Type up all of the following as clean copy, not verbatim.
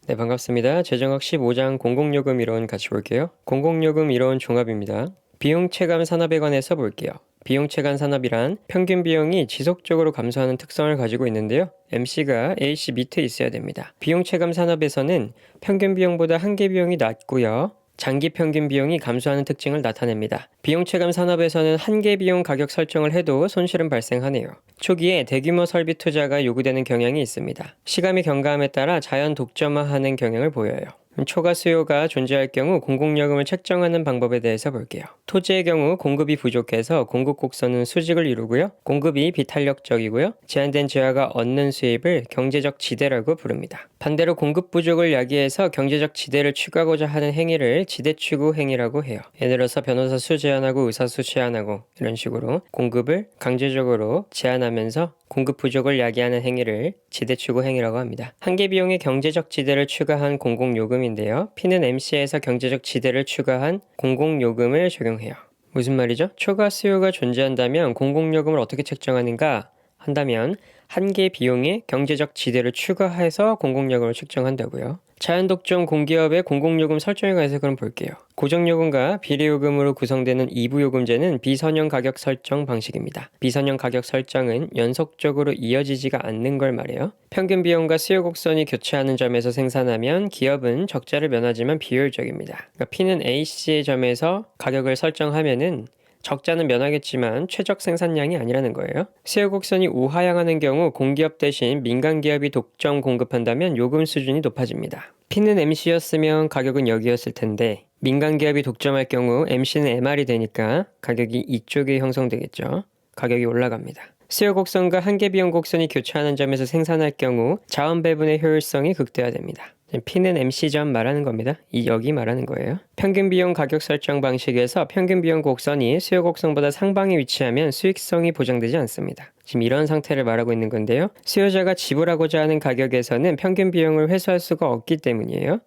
네, 반갑습니다. 재정학 15장 공공요금 이론 같이 볼게요. 공공요금 이론 종합입니다. 비용 체감 산업에 관해서 볼게요. 비용 체감 산업이란 평균 비용이 지속적으로 감소하는 특성을 가지고 있는데요. MC가 AC 밑에 있어야 됩니다. 비용 체감 산업에서는 평균 비용보다 한계 비용이 낮고요. 장기 평균 비용이 감소하는 특징을 나타냅니다. 비용 체감 산업에서는 한계 비용 가격 설정을 해도 손실은 발생하네요. 초기에 대규모 설비 투자가 요구되는 경향이 있습니다. 시감의 경감에 따라 자연 독점화하는 경향을 보여요. 초과 수요가 존재할 경우 공공요금을 책정하는 방법에 대해서 볼게요. 토지의 경우 공급이 부족해서 공급 곡선은 수직을 이루고요. 공급이 비탄력적이고요. 제한된 재화가 얻는 수입을 경제적 지대라고 부릅니다. 반대로 공급 부족을 야기해서 경제적 지대를 추구하고자 하는 행위를 지대 추구 행위라고 해요. 예를 들어서 변호사 수 제한하고 의사 수 제한하고 이런 식으로 공급을 강제적으로 제한하면서 공급 부족을 야기하는 행위를 지대 추구 행위라고 합니다. 한계 비용의 경제적 지대를 추가한 공공요금인데요. P는 MC에서 경제적 지대를 추가한 공공요금을 적용해요. 무슨 말이죠? 초과 수요가 존재한다면 공공요금을 어떻게 책정하는가 한다면 한계 비용의 경제적 지대를 추가해서 공공요금을 책정한다고요. 자연독점 공기업의 공공요금 설정에 관해서 그럼 볼게요. 고정요금과 비례요금으로 구성되는 이부요금제는 비선형 가격 설정 방식입니다. 비선형 가격 설정은 연속적으로 이어지지가 않는 걸 말해요. 평균 비용과 수요 곡선이 교차하는 점에서 생산하면 기업은 적자를 면하지만 비효율적입니다. 그러니까 P는 A씨의 점에서 가격을 설정하면은 적자는 면하겠지만 최적 생산량이 아니라는 거예요. 수요 곡선이 우하향하는 경우 공기업 대신 민간 기업이 독점 공급한다면 요금 수준이 높아집니다. P는 MC였으면 가격은 여기였을 텐데 민간 기업이 독점할 경우 MC는 MR이 되니까 가격이 이쪽에 형성되겠죠. 가격이 올라갑니다. 수요 곡선과 한계 비용 곡선이 교차하는 점에서 생산할 경우 자원 배분의 효율성이 극대화됩니다. P는 MC점 말하는 겁니다. 여기 말하는 거예요. 평균 비용 가격 설정 방식에서 평균 비용 곡선이 수요 곡선보다 상방에 위치하면 수익성이 보장되지 않습니다. 지금 이런 상태를 말하고 있는 건데요. 수요자가 지불하고자 하는 가격에서는 평균 비용을 회수할 수가 없기 때문이에요.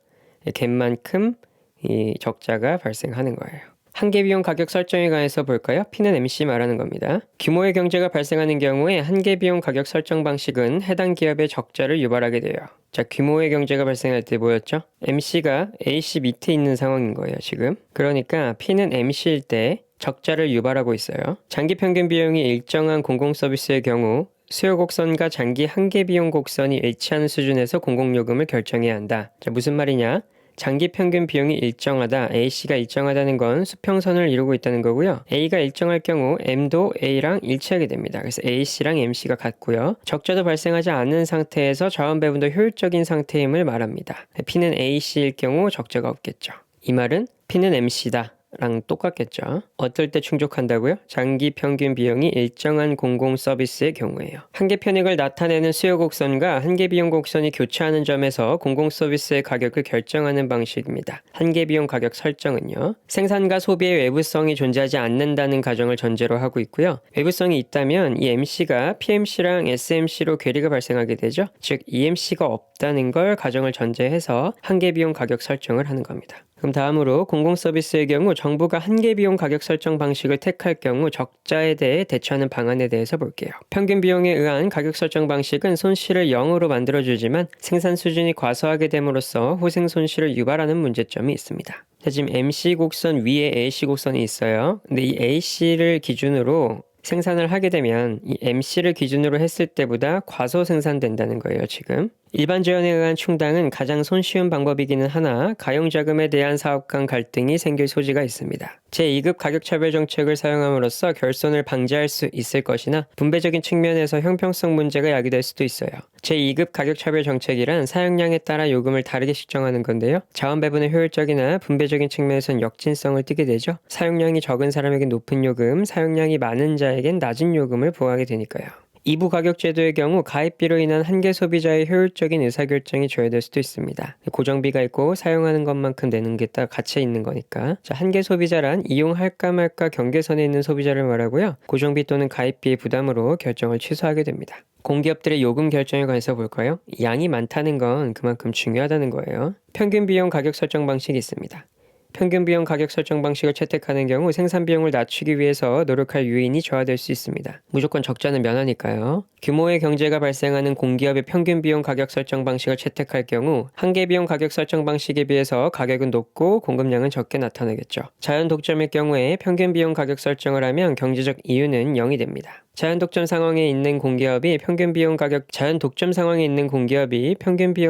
갭만큼 이 적자가 발생하는 거예요. 한계 비용 가격 설정에 관해서 볼까요? P는 MC 말하는 겁니다. 규모의 경제가 발생하는 경우에 한계 비용 가격 설정 방식은 해당 기업의 적자를 유발하게 돼요. 자, 규모의 경제가 발생할 때 뭐였죠? MC가 AC 밑에 있는 상황인 거예요, 지금. 그러니까 P는 MC일 때 적자를 유발하고 있어요. 장기 평균 비용이 일정한 공공 서비스의 경우 수요 곡선과 장기 한계 비용 곡선이 일치하는 수준에서 공공요금을 결정해야 한다. 자, 무슨 말이냐? 장기 평균 비용이 일정하다, A씨가 일정하다는 건 수평선을 이루고 있다는 거고요. A가 일정할 경우 M도 A랑 일치하게 됩니다. 그래서 A씨랑 MC가 같고요. 적자도 발생하지 않는 상태에서 자원 배분도 효율적인 상태임을 말합니다. P는 A씨일 경우 적자가 없겠죠. 이 말은 P는 MC다. 랑 똑같겠죠. 어떨 때 충족한다고요? 장기 평균 비용이 일정한 공공 서비스의 경우에요. 한계 편익을 나타내는 수요 곡선과 한계 비용 곡선이 교차하는 점에서 공공 서비스의 가격을 결정하는 방식입니다. 한계 비용 가격 설정은요. 생산과 소비의 외부성이 존재하지 않는다는 가정을 전제로 하고 있고요. 외부성이 있다면 이 MC가 PMC랑 SMC로 괴리가 발생하게 되죠. 즉 EMC가 없다는 걸 가정을 전제해서 한계 비용 가격 설정을 하는 겁니다. 그럼 다음으로 공공 서비스의 경우 정부가 한계 비용 가격 설정 방식을 택할 경우 적자에 대해 대처하는 방안에 대해서 볼게요. 평균 비용에 의한 가격 설정 방식은 손실을 0으로 만들어주지만 생산 수준이 과소하게 됨으로써 후생 손실을 유발하는 문제점이 있습니다. 자, 지금 MC 곡선 위에 AC 곡선이 있어요. 근데 이 AC를 기준으로 생산을 하게 되면 이 MC를 기준으로 했을 때보다 과소 생산된다는 거예요, 지금. 일반 재원에 의한 충당은 가장 손쉬운 방법이기는 하나 가용자금에 대한 사업 간 갈등이 생길 소지가 있습니다. 제2급 가격차별 정책을 사용함으로써 결손을 방지할 수 있을 것이나 분배적인 측면에서 형평성 문제가 야기될 수도 있어요. 제2급 가격차별 정책이란 사용량에 따라 요금을 다르게 책정하는 건데요. 자원 배분의 효율적이나 분배적인 측면에서는 역진성을 띠게 되죠. 사용량이 적은 사람에겐 높은 요금, 사용량이 많은 자에겐 낮은 요금을 부과하게 되니까요. 2부 가격 제도의 경우 가입비로 인한 한계 소비자의 효율적인 의사결정이 조회될 수도 있습니다. 고정비가 있고 사용하는 것만큼 내는 게 딱 갇혀 있는 거니까. 자, 한계 소비자란 이용할까 말까 경계선에 있는 소비자를 말하고요. 고정비 또는 가입비의 부담으로 결정을 취소하게 됩니다. 공기업들의 요금 결정에 관해서 볼까요? 양이 많다는 건 그만큼 중요하다는 거예요. 평균 비용 가격 설정 방식이 있습니다. 평균 비용 가격 설정 방식을 채택하는 경우 생산 비용을 낮추기 위해서 노력할 요인이 저하될 수 있습니다. 무조건 적자는 면하니까요. 규모의 경제가 발생하는 공기업의 평균 비용 가격 설정 방식을 채택할 경우 한계 비용 가격 설정 방식에 비해서 가격은 높고 공급량은 적게 나타나겠죠. 자연 독점일 경우에 평균 비용 가격 설정을 하면 경제적 이유는 0이 됩니다. 자연 독점 상황에 있는 공기업이 평균 비용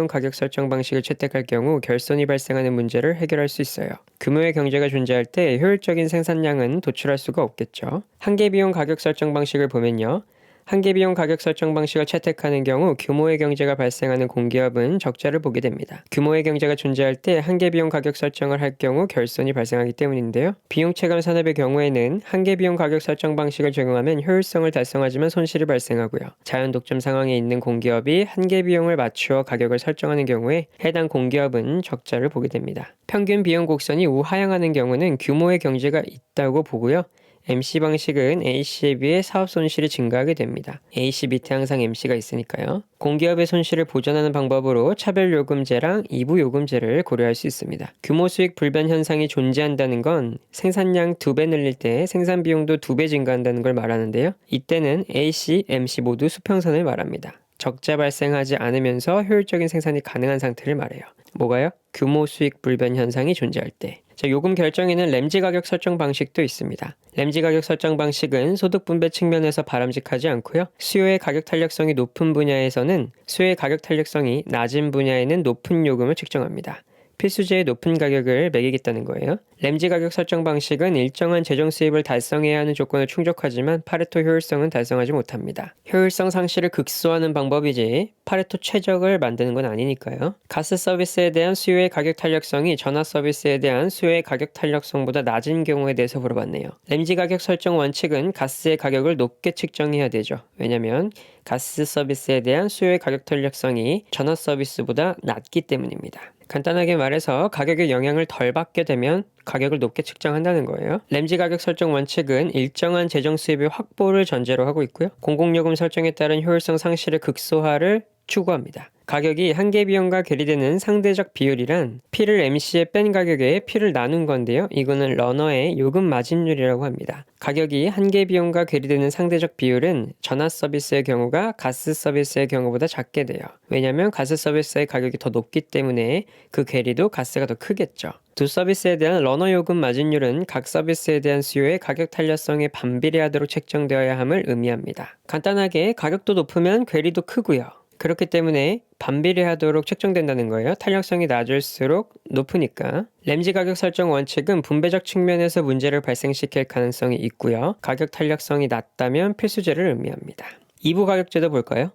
가격 설정 방식을 채택할 경우 결손이 발생하는 문제를 해결할 수 있어요. 규모의 경제가 존재할 때 효율적인 생산량은 도출할 수가 없겠죠. 한계 비용 가격 설정 방식을 보면요. 한계 비용 가격 설정 방식을 채택하는 경우 규모의 경제가 발생하는 공기업은 적자를 보게 됩니다. 규모의 경제가 존재할 때 한계 비용 가격 설정을 할 경우 결손이 발생하기 때문인데요. 비용 체감 산업의 경우에는 한계 비용 가격 설정 방식을 적용하면 효율성을 달성하지만 손실이 발생하고요. 자연 독점 상황에 있는 공기업이 한계 비용을 맞추어 가격을 설정하는 경우에 해당 공기업은 적자를 보게 됩니다. 평균 비용 곡선이 우하향하는 경우는 규모의 경제가 있다고 보고요. MC 방식은 A씨에 비해 사업 손실이 증가하게 됩니다. A씨 밑에 항상 MC가 있으니까요. 공기업의 손실을 보전하는 방법으로 차별요금제랑 이부요금제를 고려할 수 있습니다. 규모 수익 불변 현상이 존재한다는 건 생산량 2배 늘릴 때 생산 비용도 2배 증가한다는 걸 말하는데요. 이때는 A씨, MC 모두 수평선을 말합니다. 적자 발생하지 않으면서 효율적인 생산이 가능한 상태를 말해요. 뭐가요? 규모 수익 불변 현상이 존재할 때. 요금 결정에는 램지 가격 설정 방식도 있습니다. 램지 가격 설정 방식은 소득 분배 측면에서 바람직하지 않고요. 수요의 가격 탄력성이 높은 분야에서는 수요의 가격 탄력성이 낮은 분야에는 높은 요금을 측정합니다. 필수제의 높은 가격을 매기겠다는 거예요. 램지 가격 설정 방식은 일정한 재정 수입을 달성해야 하는 조건을 충족하지만 파레토 효율성은 달성하지 못합니다. 효율성 상실을 극소화하는 방법이지 파레토 최적을 만드는 건 아니니까요. 가스 서비스에 대한 수요의 가격 탄력성이 전화 서비스에 대한 수요의 가격 탄력성보다 낮은 경우에 대해서 물어봤네요. 램지 가격 설정 원칙은 가스의 가격을 높게 측정해야 되죠. 왜냐하면 가스 서비스에 대한 수요의 가격 탄력성이 전화 서비스보다 낮기 때문입니다. 간단하게 말해서 가격의 영향을 덜 받게 되면 가격을 높게 측정한다는 거예요. 램지 가격 설정 원칙은 일정한 재정 수입의 확보를 전제로 하고 있고요. 공공요금 설정에 따른 효율성 상실의 극소화를 추구합니다. 가격이 한계 비용과 괴리되는 상대적 비율이란 P를 MC에 뺀 가격에 P를 나눈 건데요. 이거는 러너의 요금 마진율이라고 합니다. 가격이 한계 비용과 괴리되는 상대적 비율은 전화 서비스의 경우가 가스 서비스의 경우보다 작게 돼요. 왜냐하면 가스 서비스의 가격이 더 높기 때문에 그 괴리도 가스가 더 크겠죠. 두 서비스에 대한 러너 요금 마진율은 각 서비스에 대한 수요의 가격 탄력성에 반비례하도록 책정되어야 함을 의미합니다. 간단하게 가격도 높으면 괴리도 크고요. 그렇기 때문에 반비례하도록 책정된다는 거예요. 탄력성이 낮을수록 높으니까. 램지 가격 설정 원칙은 분배적 측면에서 문제를 발생시킬 가능성이 있고요. 가격 탄력성이 낮다면 필수제를 의미합니다. 2부 가격제도 볼까요?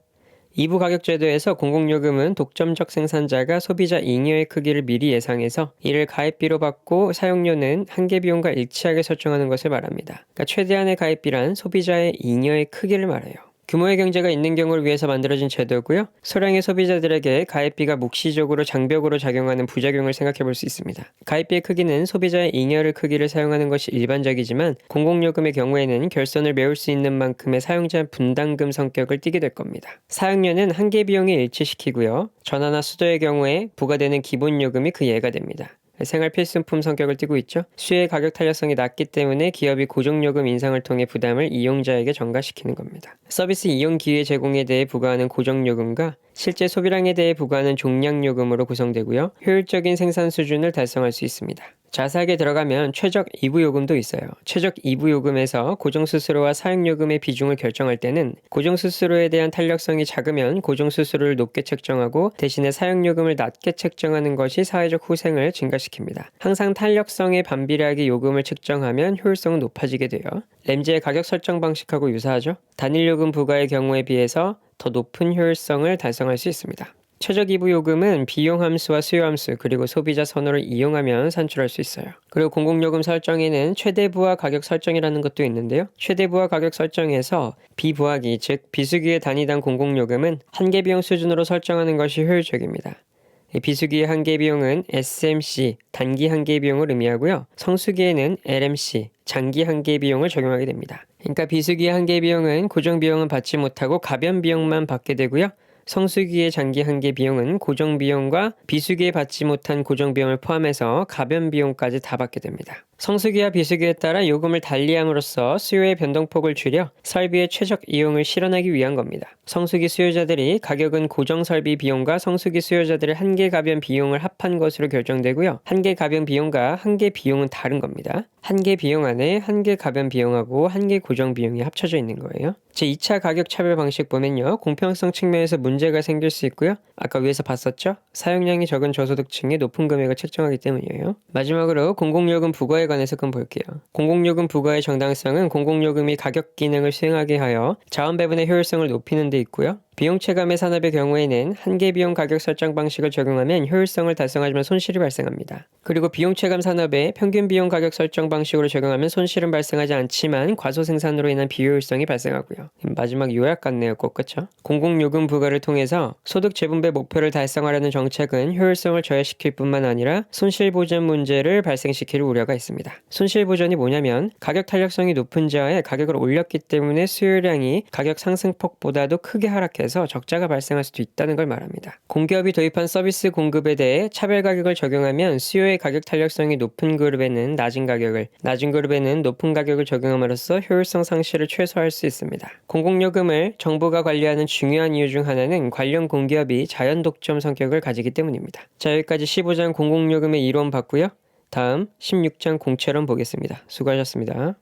2부 가격제도에서 공공요금은 독점적 생산자가 소비자 잉여의 크기를 미리 예상해서 이를 가입비로 받고 사용료는 한계 비용과 일치하게 설정하는 것을 말합니다. 그러니까 최대한의 가입비란 소비자의 잉여의 크기를 말해요. 규모의 경제가 있는 경우를 위해서 만들어진 제도고요. 소량의 소비자들에게 가입비가 묵시적으로 장벽으로 작용하는 부작용을 생각해 볼 수 있습니다. 가입비의 크기는 소비자의 잉여를 크기를 사용하는 것이 일반적이지만 공공요금의 경우에는 결손을 메울 수 있는 만큼의 사용자 분담금 성격을 띠게 될 겁니다. 사용료는 한계 비용에 일치시키고요. 전화나 수도의 경우에 부과되는 기본요금이 그 예가 됩니다. 생활 필수품 성격을 띠고 있죠. 수요의 가격 탄력성이 낮기 때문에 기업이 고정요금 인상을 통해 부담을 이용자에게 전가시키는 겁니다. 서비스 이용 기회 제공에 대해 부과하는 고정요금과 실제 소비량에 대해 부과하는 종량요금으로 구성되고요. 효율적인 생산 수준을 달성할 수 있습니다. 자세하게 들어가면 최적 2부 요금도 있어요. 최적 2부 요금에서 고정수수료와 사용요금의 비중을 결정할 때는 고정수수료에 대한 탄력성이 작으면 고정수수료를 높게 책정하고 대신에 사용요금을 낮게 책정하는 것이 사회적 후생을 증가시킵니다. 항상 탄력성에 반비례하게 요금을 측정하면 효율성은 높아지게 돼요. 램지의 가격 설정 방식하고 유사하죠. 단일 요금 부과의 경우에 비해서 더 높은 효율성을 달성할 수 있습니다. 최적 2부 요금은 비용 함수와 수요 함수 그리고 소비자 선호를 이용하면 산출할 수 있어요. 그리고 공공요금 설정에는 최대 부하 가격 설정이라는 것도 있는데요. 최대 부하 가격 설정에서 비부하기 즉 비수기의 단위당 공공요금은 한계 비용 수준으로 설정하는 것이 효율적입니다. 비수기의 한계 비용은 SMC 단기 한계 비용을 의미하고요. 성수기에는 LMC 장기 한계 비용을 적용하게 됩니다. 그러니까 비수기의 한계 비용은 고정 비용은 받지 못하고 가변 비용만 받게 되고요. 성수기의 장기 한계 비용은 고정비용과 비수기에 받지 못한 고정비용을 포함해서 가변비용까지 다 받게 됩니다. 성수기와 비수기에 따라 요금을 달리함으로써 수요의 변동폭을 줄여 설비의 최적 이용을 실현하기 위한 겁니다. 성수기 수요자들이 가격은 고정 설비 비용과 성수기 수요자들의 한계 가변 비용을 합한 것으로 결정되고요. 한계 가변 비용과 한계 비용은 다른 겁니다. 한계 비용 안에 한계 가변 비용하고 한계 고정 비용이 합쳐져 있는 거예요. 제2차 가격 차별 방식 보면요. 공평성 측면에서 문제가 생길 수 있고요. 아까 위에서 봤었죠? 사용량이 적은 저소득층이 높은 금액을 책정하기 때문이에요. 마지막으로 공공요금 부과에 관해서 좀 볼게요. 공공요금 부과의 정당성은 공공요금이 가격 기능을 수행하게 하여 자원 배분의 효율성을 높이는 데 있고요. 비용 체감의 산업의 경우에는 한계 비용 가격 설정 방식을 적용하면 효율성을 달성하지만 손실이 발생합니다. 그리고 비용 체감 산업의 평균 비용 가격 설정 방식으로 적용하면 손실은 발생하지 않지만 과소 생산으로 인한 비효율성이 발생하고요. 마지막 요약 같네요, 꼭 그쵸? 공공요금 부과를 통해서 소득 재분배 목표를 달성하려는 정책은 효율성을 저하시킬 뿐만 아니라 손실 보전 문제를 발생시킬 우려가 있습니다. 손실 보전이 뭐냐면 가격 탄력성이 높은 지하에 가격을 올렸기 때문에 수요량이 가격 상승폭보다도 크게 하락해서 적자가 발생할 수도 있다는 걸 말합니다. 공기업이 도입한 서비스 공급에 대해 차별 가격을 적용하면 수요의 가격 탄력성이 높은 그룹에는 낮은 가격을, 낮은 그룹에는 높은 가격을 적용함으로써 효율성 상실을 최소화할 수 있습니다. 공공요금을 정부가 관리하는 중요한 이유 중 하나는 관련 공기업이 자연 독점 성격을 가지기 때문입니다. 자, 여기까지 15장 공공요금의 이론 봤고요. 다음 16장 공채론 보겠습니다. 수고하셨습니다.